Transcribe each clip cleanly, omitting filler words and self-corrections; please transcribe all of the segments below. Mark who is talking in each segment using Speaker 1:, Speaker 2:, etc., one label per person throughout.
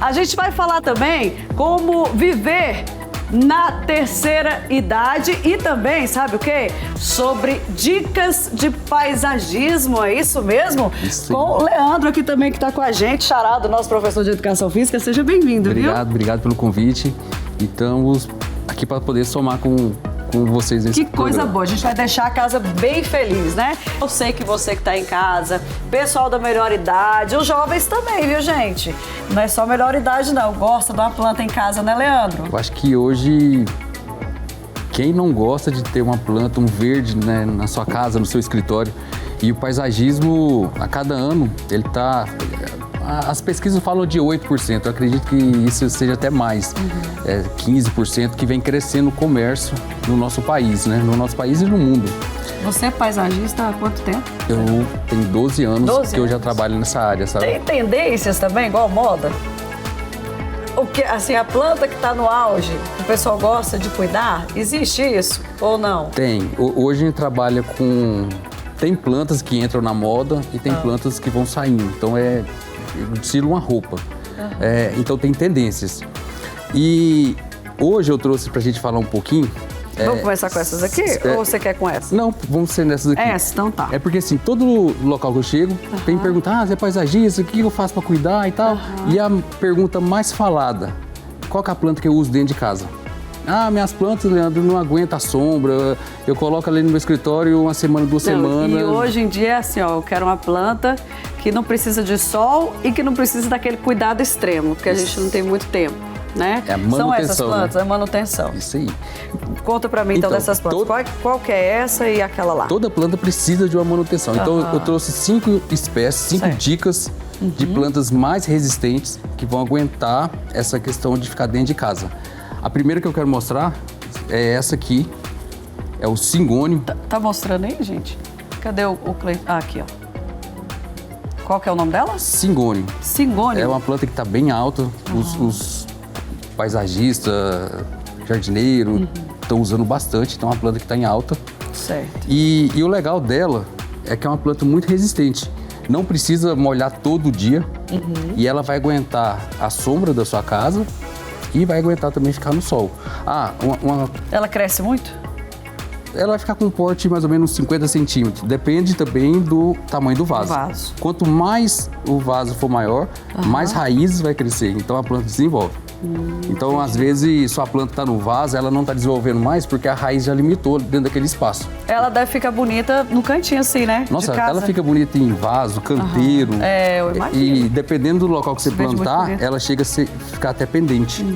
Speaker 1: A gente vai falar também como viver na terceira idade e também, sabe o quê? Sobre dicas de paisagismo, é isso mesmo?
Speaker 2: Isso.
Speaker 1: Com o Leandro aqui também que está com a gente, Charado, nosso professor de Educação Física. Seja bem-vindo, viu?
Speaker 2: Obrigado pelo convite. E estamos aqui para poder somar com vocês nesse
Speaker 1: Que coisa
Speaker 2: programa.
Speaker 1: boa, a gente vai deixar a casa bem feliz, né? Eu sei que você que está em casa, pessoal da melhor idade, os jovens também, viu, gente? Não é só melhor idade, não. Gosta de uma planta em casa, né, Leandro?
Speaker 2: Eu acho que hoje, quem não gosta de ter uma planta, um verde, né, na sua casa, no seu escritório, e o paisagismo, a cada ano, ele está... As pesquisas falam de 8%, eu acredito que isso seja até mais, 15% que vem crescendo o comércio no nosso país, né? No nosso país e no mundo.
Speaker 1: Você é paisagista há quanto tempo?
Speaker 2: Eu tenho 12 anos
Speaker 1: 12
Speaker 2: que eu já
Speaker 1: anos.
Speaker 2: trabalho nessa área, sabe?
Speaker 1: Tem tendências também, igual moda? O que, assim, a planta que está no auge, o pessoal gosta de cuidar, existe isso ou não?
Speaker 2: Tem. Hoje a gente trabalha com... Tem plantas que entram na moda e tem plantas que vão saindo. Então é estilo uma roupa. Então tem tendências. E hoje eu trouxe pra gente falar um pouquinho...
Speaker 1: Vamos começar com essas aqui? Ou você quer com essa?
Speaker 2: Não, vamos ser nessas aqui.
Speaker 1: Essa, então tá.
Speaker 2: É porque assim, todo local que eu chego, tem que perguntar, você é paisagista, o que eu faço pra cuidar e tal. E a pergunta mais falada, qual que é a planta que eu uso dentro de casa? Ah, minhas plantas, Leandro, não aguentam a sombra, eu coloco ali no meu escritório uma semana, duas semanas.
Speaker 1: E hoje em dia é assim, ó, eu quero uma planta que não precisa de sol e que não precisa daquele cuidado extremo, porque a gente não tem muito tempo, né?
Speaker 2: É a manutenção,
Speaker 1: São essas plantas,
Speaker 2: né?
Speaker 1: é manutenção.
Speaker 2: Isso aí.
Speaker 1: Conta pra mim então dessas plantas. Qual que é essa e aquela lá?
Speaker 2: Toda planta precisa de uma manutenção. Então eu trouxe 5 espécies, 5
Speaker 1: Certo.
Speaker 2: dicas de plantas mais resistentes que vão aguentar essa questão de ficar dentro de casa. A primeira que eu quero mostrar é essa aqui, é o cingônio.
Speaker 1: Tá mostrando aí, gente? Cadê o Cleiton? Ah, aqui, ó. Qual que é o nome dela?
Speaker 2: Cingônio.
Speaker 1: Cingônio.
Speaker 2: É uma planta que está bem alta, os paisagistas, jardineiros estão usando bastante, então é uma planta que está em alta.
Speaker 1: Certo.
Speaker 2: E o legal dela é que é uma planta muito resistente. Não precisa molhar todo dia e ela vai aguentar a sombra da sua casa e vai aguentar também ficar no sol.
Speaker 1: Ela cresce muito?
Speaker 2: Ela vai ficar com um porte mais ou menos 50 centímetros. Depende também do tamanho do vaso. Quanto mais o vaso for maior, mais raízes vai crescer. Então a planta desenvolve. Então, às vezes, sua planta está no vaso, ela não está desenvolvendo mais porque a raiz já limitou dentro daquele espaço.
Speaker 1: Ela deve ficar bonita no cantinho assim, né?
Speaker 2: Nossa,
Speaker 1: de casa.
Speaker 2: ela fica bonita em vaso, canteiro.
Speaker 1: Eu imagino.
Speaker 2: E dependendo do local que você
Speaker 1: Vejo muito
Speaker 2: plantar,
Speaker 1: bonito.
Speaker 2: ela chega a ficar até pendente.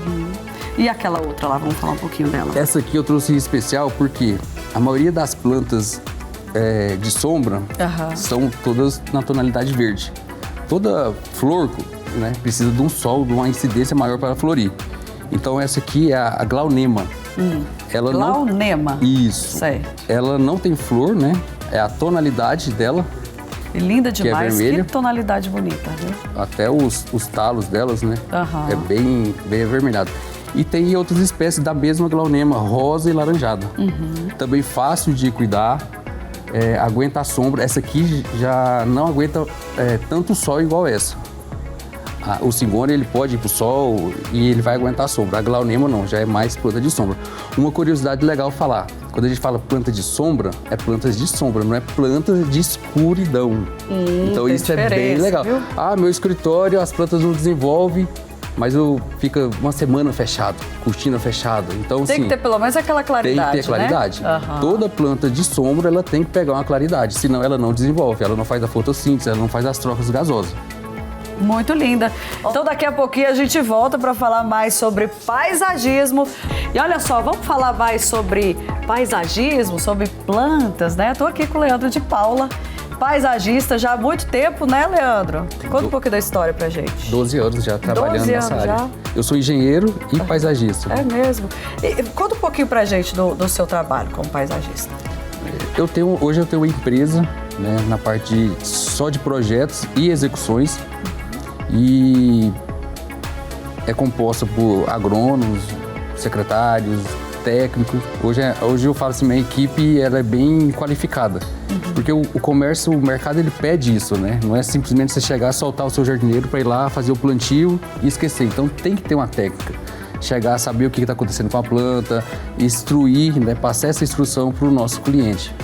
Speaker 1: E aquela outra lá, vamos falar um pouquinho dela.
Speaker 2: Essa aqui eu trouxe em especial porque a maioria das plantas de sombra são todas na tonalidade verde. Toda flor, né, precisa de um sol, de uma incidência maior para florir. Então essa aqui é a glaunema. Ela
Speaker 1: Glaunema.
Speaker 2: Isso.
Speaker 1: Certo.
Speaker 2: Ela não tem flor, né? É a tonalidade dela.
Speaker 1: E linda demais,
Speaker 2: vermelha.
Speaker 1: que tonalidade bonita, viu?
Speaker 2: Até os talos delas, né? É bem avermelhado. E tem outras espécies da mesma glaunema, rosa e laranjada. Também fácil de cuidar, aguenta a sombra. Essa aqui já não aguenta tanto sol igual essa. O cingônio ele pode ir pro sol e ele vai aguentar a sombra. A glaunema não, já é mais planta de sombra. Uma curiosidade legal falar, quando a gente fala planta de sombra, é plantas de sombra, não é planta de escuridão. Então
Speaker 1: tem
Speaker 2: isso é bem
Speaker 1: diferença,
Speaker 2: legal.
Speaker 1: viu?
Speaker 2: Meu escritório, as plantas não desenvolvem, mas eu fica uma semana fechado, cortina fechada. Então,
Speaker 1: Tem que ter pelo menos aquela claridade,
Speaker 2: tem que ter claridade.
Speaker 1: né?
Speaker 2: Toda planta de sombra, ela tem que pegar uma claridade, senão ela não desenvolve, ela não faz a fotossíntese, ela não faz as trocas gasosas.
Speaker 1: Muito linda. Então daqui a pouquinho a gente volta para falar mais sobre paisagismo. E olha só, vamos falar mais sobre paisagismo, sobre plantas, né? Tô aqui com o Leandro de Paula, paisagista já há muito tempo, né, Leandro? Conta um pouquinho da história pra gente.
Speaker 2: 12 anos já trabalhando
Speaker 1: 12
Speaker 2: nessa
Speaker 1: anos
Speaker 2: área.
Speaker 1: já?
Speaker 2: Eu sou engenheiro e paisagista.
Speaker 1: É mesmo? E conta um pouquinho pra gente do seu trabalho como paisagista.
Speaker 2: Hoje eu tenho uma empresa, né, na parte só de projetos e execuções. E é composta por agrônomos, secretários, técnico. Hoje eu falo assim, minha equipe ela é bem qualificada. Porque o comércio, o mercado, ele pede isso, né? Não é simplesmente você chegar, soltar o seu jardineiro para ir lá fazer o plantio e esquecer. Então tem que ter uma técnica. Chegar a saber o que está acontecendo com a planta, instruir, né? Passar essa instrução para o nosso cliente.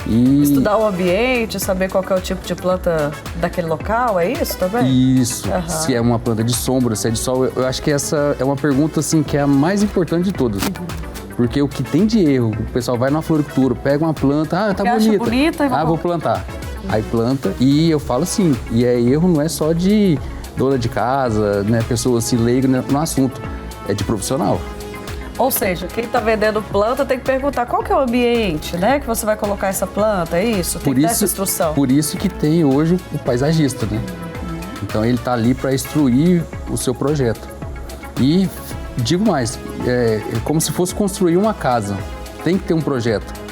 Speaker 2: E... estudar
Speaker 1: o ambiente, saber qual que é o tipo de planta daquele local, é isso também?
Speaker 2: Isso, se é uma planta de sombra, se é de sol. Eu acho que essa é uma pergunta assim, que é a mais importante de todas. Porque o que tem de erro, o pessoal vai na floricultura, pega uma planta, tá bonita, vou plantar. Aí planta e eu falo assim, e erro não é só de dona de casa, né, pessoa assim leiga no assunto, é de profissional.
Speaker 1: Ou seja, quem está vendendo planta tem que perguntar qual que é o ambiente, né? Que você vai colocar essa planta, é isso? Tem que ter essa instrução.
Speaker 2: Por isso que tem hoje o paisagista, né? Então ele está ali para instruir o seu projeto. E digo mais, é como se fosse construir uma casa. Tem que ter um projeto.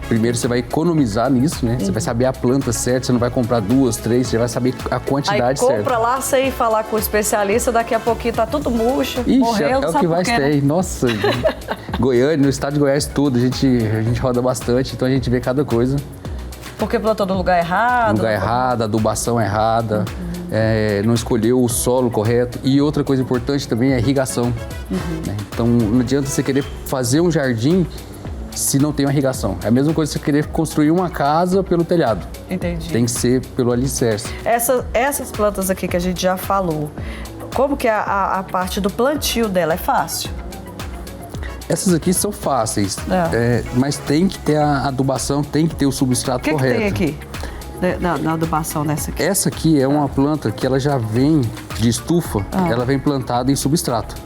Speaker 2: Primeiro você vai economizar nisso, né? Você vai saber a planta certa, você não vai comprar 2, 3, você vai saber a quantidade certa.
Speaker 1: Aí compra lá sem falar com o especialista, daqui a pouquinho tá tudo murcho, morreu,
Speaker 2: é o que vai ter. Nossa, Goiânia, no estado de Goiás todo, a gente roda bastante, então a gente vê cada coisa.
Speaker 1: Porque plantou no lugar errado.
Speaker 2: No lugar errado, adubação errada, não escolheu o solo correto. E outra coisa importante também é a irrigação. Né? Então não adianta você querer fazer um jardim se não tem uma irrigação. É a mesma coisa que você querer construir uma casa pelo telhado.
Speaker 1: Entendi.
Speaker 2: Tem que ser pelo alicerce.
Speaker 1: Essas plantas aqui que a gente já falou, como que a parte do plantio dela é fácil?
Speaker 2: Essas aqui são fáceis, mas tem que ter a adubação, tem que ter o substrato correto.
Speaker 1: O que tem aqui na adubação nessa aqui?
Speaker 2: Essa aqui é uma planta que ela já vem de estufa, ela vem plantada em substrato.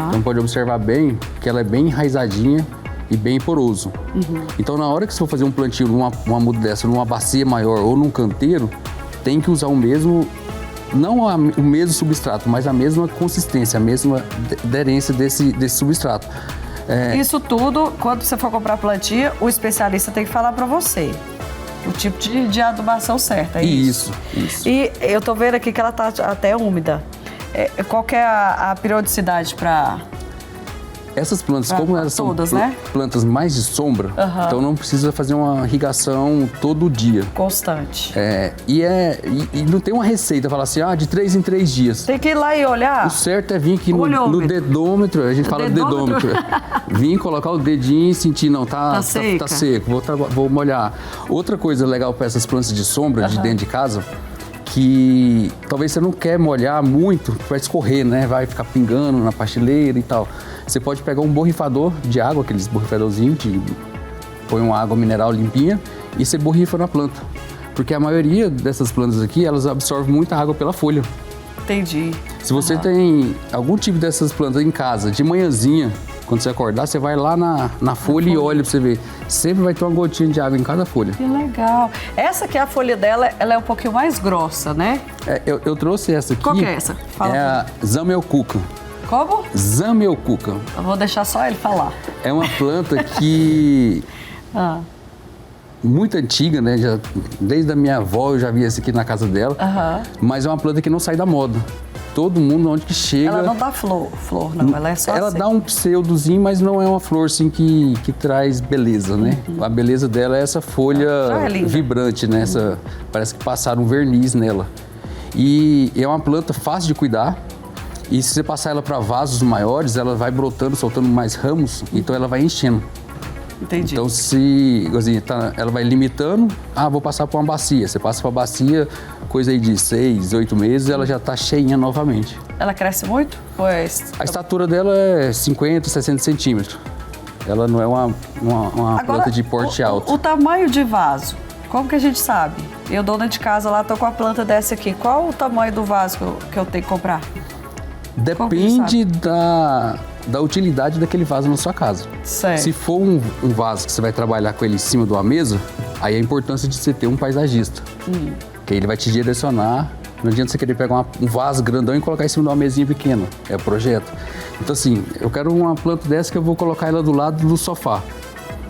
Speaker 2: Então pode observar bem que ela é bem enraizadinha e bem poroso. Então na hora que você for fazer um plantio numa muda dessa, numa bacia maior ou num canteiro, tem que usar o mesmo, não o mesmo substrato, mas a mesma consistência, a mesma aderência desse substrato.
Speaker 1: Isso tudo, quando você for comprar plantia, o especialista tem que falar para você o tipo de adubação certa, é isso?
Speaker 2: Isso.
Speaker 1: E eu tô vendo aqui que ela tá até úmida. Qual que é a periodicidade para...
Speaker 2: Essas plantas, como elas são plantas mais de sombra, então não precisa fazer uma irrigação todo dia.
Speaker 1: Constante.
Speaker 2: E não tem uma receita, falar assim, de 3 em 3 dias.
Speaker 1: Tem que ir lá e olhar.
Speaker 2: O certo é vir aqui no dedômetro, a gente fala dedômetro. Vir, colocar o dedinho e sentir, não, tá seco, vou molhar. Outra coisa legal para essas plantas de sombra, de dentro de casa, que talvez você não quer molhar muito, vai escorrer, né? Vai ficar pingando na prateleira e tal. Você pode pegar um borrifador de água, aqueles borrifadorzinhos, põe uma água mineral limpinha e você borrifa na planta. Porque a maioria dessas plantas aqui, elas absorvem muita água pela folha.
Speaker 1: Entendi.
Speaker 2: Se você tem algum tipo dessas plantas em casa, de manhãzinha, quando você acordar, você vai lá na folha e olha pra você ver. Sempre vai ter uma gotinha de água em cada folha.
Speaker 1: Que legal. Essa aqui, a folha dela, ela é um pouquinho mais grossa, né?
Speaker 2: Eu trouxe essa aqui.
Speaker 1: Qual que é essa? Fala
Speaker 2: a Zamioculca.
Speaker 1: Como?
Speaker 2: Zamioculca.
Speaker 1: Eu vou deixar só ele falar.
Speaker 2: É uma planta que... muito antiga, né? Desde a minha avó eu já vi essa aqui na casa dela. Mas é uma planta que não sai da moda. Todo mundo, onde que chega...
Speaker 1: Ela não dá flor não. Ela é só
Speaker 2: Ela
Speaker 1: assim.
Speaker 2: dá um pseudozinho, mas não é uma flor assim que traz beleza, né? A beleza dela é essa folha vibrante, né? Parece que passaram um verniz nela. E é uma planta fácil de cuidar. E se você passar ela para vasos maiores, ela vai brotando, soltando mais ramos, então ela vai enchendo.
Speaker 1: Entendi.
Speaker 2: Então, ela vai limitando, vou passar para uma bacia. Você passa para a bacia, coisa aí de 6, 8 meses, ela já está cheinha novamente.
Speaker 1: Ela cresce muito?
Speaker 2: A estatura dela é 50, 60 centímetros. Ela não é uma planta de porte alto.
Speaker 1: O tamanho de vaso, como que a gente sabe? Eu, dona de casa lá, tô com a planta dessa aqui. Qual o tamanho do vaso que eu tenho que comprar?
Speaker 2: Depende da utilidade daquele vaso na sua casa.
Speaker 1: Certo.
Speaker 2: Se for um vaso que você vai trabalhar com ele em cima de uma mesa, aí a importância de você ter um paisagista. Que aí ele vai te direcionar. Não adianta você querer pegar um vaso grandão e colocar em cima de uma mesinha pequena. É o projeto. Então assim, eu quero uma planta dessa que eu vou colocar ela do lado do sofá.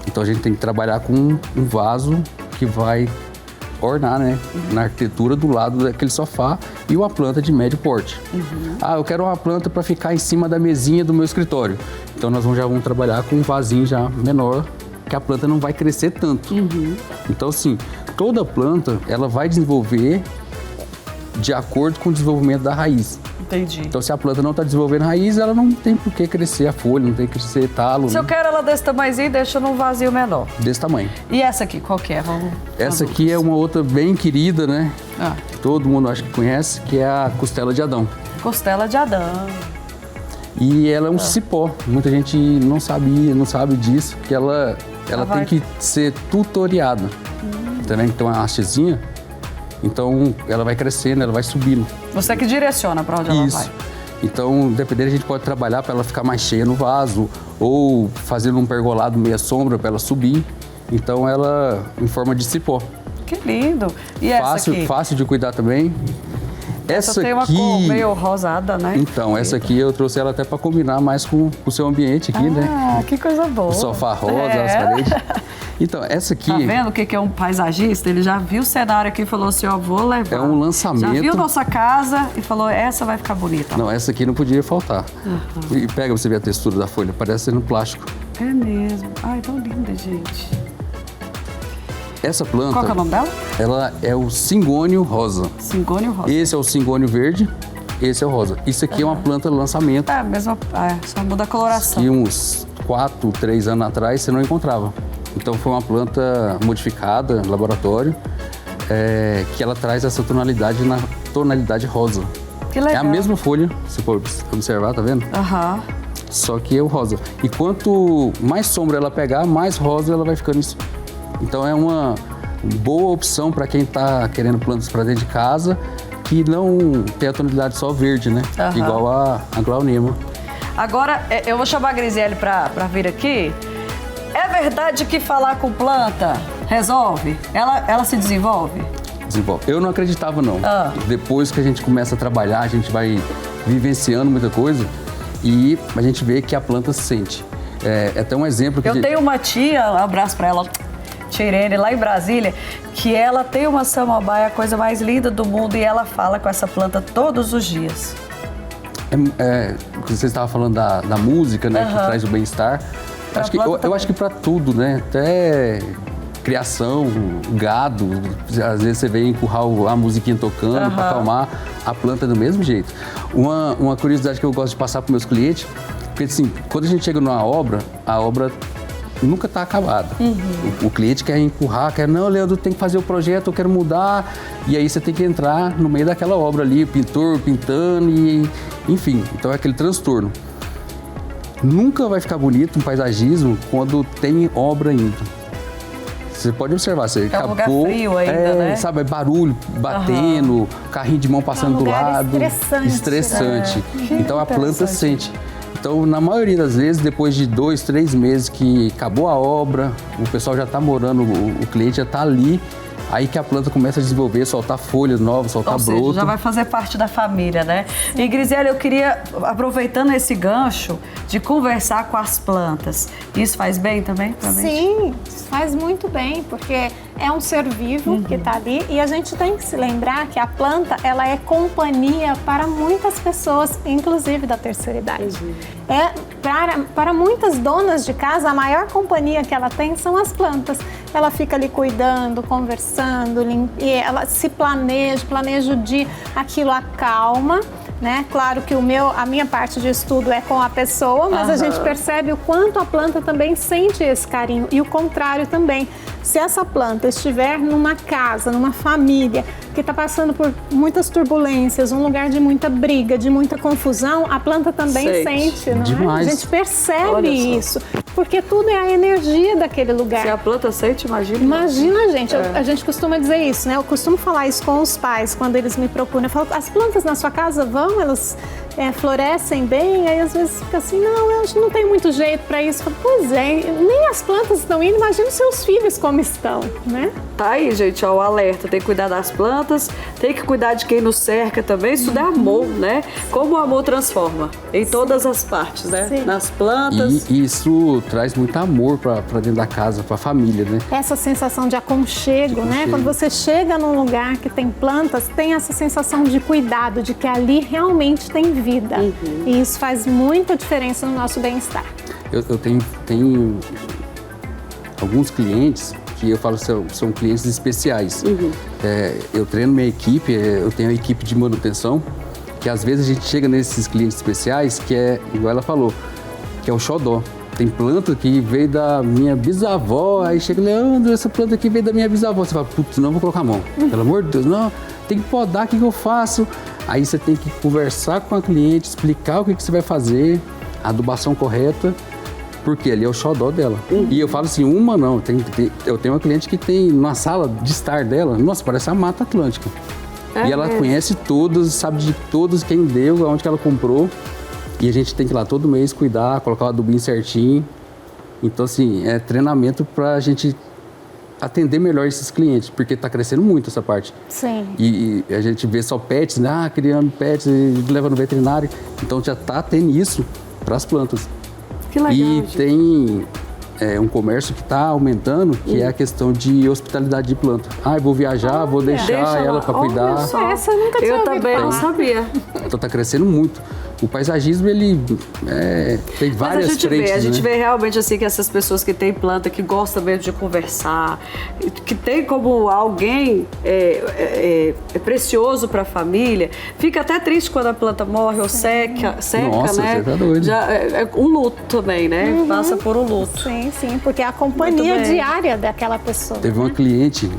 Speaker 2: Então a gente tem que trabalhar com um vaso que vai ornar, né? Na arquitetura do lado daquele sofá e uma planta de médio porte. Ah, eu quero uma planta para ficar em cima da mesinha do meu escritório. Então nós já vamos trabalhar com um vasinho já menor, que a planta não vai crescer tanto. Então, assim, toda planta, ela vai desenvolver de acordo com o desenvolvimento da raiz.
Speaker 1: Entendi.
Speaker 2: Então, se a planta não está desenvolvendo raiz, ela não tem por que crescer a folha, não tem que crescer talo.
Speaker 1: Se eu quero ela desse tamanhozinho, deixa num vazio menor.
Speaker 2: Desse tamanho.
Speaker 1: E essa aqui, qual que é?
Speaker 2: Essa aqui é uma outra bem querida, né? Todo mundo acho que conhece, que é a costela de Adão.
Speaker 1: Costela de Adão.
Speaker 2: E ela é um cipó. Muita gente não sabe disso, que ela tem que ser tutoriada. Entendeu? Então, a hastezinha, então ela vai crescendo, ela vai subindo.
Speaker 1: Você que direciona para onde ela vai.
Speaker 2: Então, dependendo, a gente pode trabalhar para ela ficar mais cheia no vaso ou fazendo um pergolado meia sombra para ela subir. Então, ela em forma de cipó.
Speaker 1: Que lindo! E essa aqui?
Speaker 2: Fácil de cuidar também. Essa
Speaker 1: tem uma cor meio rosada, né?
Speaker 2: Então, essa aqui eu trouxe ela até para combinar mais com o seu ambiente aqui, né?
Speaker 1: Ah, que coisa boa!
Speaker 2: O sofá rosa, as paredes. Então, essa aqui...
Speaker 1: Tá vendo o que é um paisagista? Ele já viu o cenário aqui e falou assim, ó, vou levar.
Speaker 2: É um lançamento.
Speaker 1: Já viu nossa casa e falou, essa vai ficar bonita.
Speaker 2: Não, essa aqui não podia faltar. E pega pra você ver a textura da folha, parece ser no plástico.
Speaker 1: É mesmo. Ai, tão linda, gente.
Speaker 2: Essa planta...
Speaker 1: Qual que é o nome dela?
Speaker 2: Ela é o cingônio rosa.
Speaker 1: Cingônio rosa.
Speaker 2: Esse é o cingônio verde, esse é o rosa. Isso aqui é uma planta lançamento.
Speaker 1: É, mesmo, só muda a coloração.
Speaker 2: Que uns 4, 3 anos atrás você não encontrava. Então foi uma planta modificada no laboratório, que ela traz essa tonalidade na tonalidade rosa.
Speaker 1: Que legal.
Speaker 2: É a mesma folha, se for observar, tá vendo? Só que é o rosa. E quanto mais sombra ela pegar, mais rosa ela vai ficando. Então é uma boa opção para quem está querendo plantas para dentro de casa, que não tem a tonalidade só verde, né? Igual a glaunema. Agora,
Speaker 1: eu vou chamar a Grisele para vir aqui. É verdade que falar com planta resolve? Ela se desenvolve?
Speaker 2: Desenvolve. Eu não acreditava, não. Depois que a gente começa a trabalhar, a gente vai vivenciando muita coisa e a gente vê que a planta sente. É até um exemplo que...
Speaker 1: Eu tenho uma tia, um abraço para ela, tia Irene, lá em Brasília, que ela tem uma samambaia, a coisa mais linda do mundo, e ela fala com essa planta todos os dias.
Speaker 2: Você estava falando da música, né, que traz o bem-estar. Eu acho que para tudo, né? Até criação, gado, às vezes você vem empurrar a musiquinha tocando para acalmar, a planta é do mesmo jeito. Uma curiosidade que eu gosto de passar para meus clientes, porque assim, quando a gente chega numa obra, a obra nunca está acabada. O cliente quer empurrar, não, Leandro, tem que fazer o projeto, eu quero mudar, e aí você tem que entrar no meio daquela obra ali, o pintor pintando, e enfim, então é aquele transtorno. Nunca vai ficar bonito um paisagismo quando tem obra ainda. Você pode observar, você acabou...
Speaker 1: um lugar frio ainda, né?
Speaker 2: Sabe, batendo, carrinho de mão passando do lado. Estressante. Então a planta sente. Então, na maioria das vezes, depois de 2, 3 meses que acabou a obra, o pessoal já está morando, o cliente já está ali, aí que a planta começa a desenvolver, soltar folhas novas, soltar broto.
Speaker 1: Ou seja, já vai fazer parte da família, né? E, Grisele, eu queria, aproveitando esse gancho, de conversar com as plantas. Isso faz bem também pra gente?
Speaker 3: Sim, faz muito bem, porque é um ser vivo que está ali e a gente tem que se lembrar que a planta, ela é companhia para muitas pessoas, inclusive da terceira idade. Para muitas donas de casa, a maior companhia que ela tem são as plantas. Ela fica ali cuidando, conversando, e ela se planeja o dia, aquilo acalma, né? Claro que a minha parte de estudo é com a pessoa, mas a gente percebe o quanto a planta também sente esse carinho e o contrário também. Se essa planta estiver numa casa, numa família que está passando por muitas turbulências, um lugar de muita briga, de muita confusão, a planta também sente, não é?
Speaker 2: Demais.
Speaker 3: A gente percebe isso, porque tudo é a energia daquele lugar.
Speaker 1: Se a planta sente, imagina.
Speaker 3: Imagina, gente. A gente costuma dizer isso, né? Eu costumo falar isso com os pais quando eles me procuram. Eu falo, as plantas na sua casa vão, elas florescem bem, aí às vezes fica assim, não, eu acho que não tem muito jeito para isso. Pois é, nem as plantas estão indo, imagina os seus filhos como estão, né?
Speaker 1: Tá aí, gente, ó, o alerta. Tem que cuidar das plantas, tem que cuidar de quem nos cerca também. Isso é amor, né? Como o amor transforma em todas as partes, né?
Speaker 3: Sim.
Speaker 1: Nas plantas.
Speaker 2: E isso traz muito amor para dentro da casa, para a família, né?
Speaker 3: Essa sensação de aconchego, né? Quando você chega num lugar que tem plantas, tem essa sensação de cuidado, de que ali realmente tem vida. E isso faz muita diferença no nosso bem-estar.
Speaker 2: Eu tenho alguns clientes que eu falo são clientes especiais. Eu treino minha equipe, eu tenho uma equipe de manutenção, que às vezes a gente chega nesses clientes especiais, que é, igual ela falou, que é o xodó. Tem planta que veio da minha bisavó, aí chega, Leandro, essa planta aqui veio da minha bisavó. Você fala, putz, não vou colocar a mão. Pelo amor de Deus, não, tem que podar, o que eu faço? Aí você tem que conversar com a cliente, explicar o que você vai fazer, a adubação correta, porque ali é o xodó dela. E eu falo assim, uma não, eu tenho uma cliente que tem na sala de estar dela, nossa, parece a Mata Atlântica. E ela conhece todas, sabe de todas, quem deu, aonde que ela comprou. E a gente tem que ir lá todo mês cuidar, colocar o adubinho certinho. Então, assim, é treinamento pra gente atender melhor esses clientes, porque tá crescendo muito essa parte.
Speaker 3: Sim.
Speaker 2: E a gente vê só pets, né? Criando pets, leva no veterinário. Então já tá tendo isso para as plantas.
Speaker 1: Que legal,
Speaker 2: E
Speaker 1: gente.
Speaker 2: tem um comércio que está aumentando, que é a questão de hospitalidade de planta. Eu vou viajar, vou deixar ela para cuidar.
Speaker 1: Olha só.
Speaker 3: Essa eu nunca tinha ouvido
Speaker 1: também não
Speaker 3: falar.
Speaker 1: sabia.
Speaker 2: Então tá crescendo muito. O paisagismo, ele tem várias
Speaker 1: Mas
Speaker 2: frentes,
Speaker 1: a gente
Speaker 2: né?
Speaker 1: vê realmente assim que essas pessoas que têm planta, que gostam mesmo de conversar, que tem como alguém precioso para a família, fica até triste quando a planta morre ou seca,
Speaker 2: Nossa,
Speaker 1: né?
Speaker 2: você tá doido.
Speaker 1: Já, é um luto também, né? Passa por um luto.
Speaker 3: Sim, sim, porque é a companhia
Speaker 1: Muito bem.
Speaker 3: diária daquela pessoa.
Speaker 2: Teve uma cliente,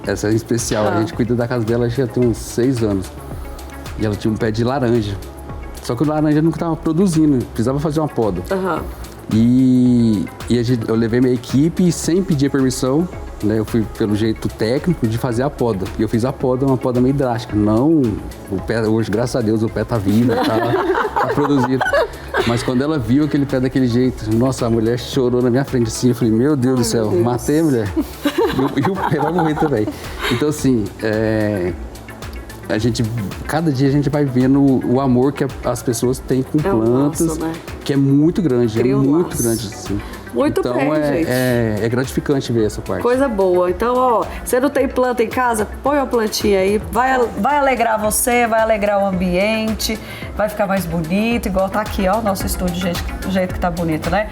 Speaker 2: essa é especial, a gente cuida da casa dela já tem uns 6 anos. E ela tinha um pé de laranja. Só que o laranja nunca estava produzindo, precisava fazer uma poda. E eu levei minha equipe sem pedir permissão, né? Eu fui pelo jeito técnico de fazer a poda. E eu fiz a poda, uma poda meio drástica. Não, o pé, hoje, graças a Deus, o pé tá vivo, tá produzindo. Mas quando ela viu aquele pé daquele jeito, nossa, a mulher chorou na minha frente assim. Eu falei, meu Deus do céu, matei a mulher. E o pé vai morrer também. Então, assim, cada dia a gente vai vendo o amor que as pessoas têm com plantas,
Speaker 1: né?
Speaker 2: que é muito grande,
Speaker 1: Cria um
Speaker 2: muito
Speaker 1: laço.
Speaker 2: grande. Assim.
Speaker 1: Muito
Speaker 2: então,
Speaker 1: bem, gente.
Speaker 2: é gratificante ver essa parte.
Speaker 1: Coisa boa. Então, ó, você não tem planta em casa? Põe uma plantinha aí. Vai alegrar você, vai alegrar o ambiente, vai ficar mais bonito, igual tá aqui, ó, o nosso estúdio, gente, do jeito que tá bonito, né?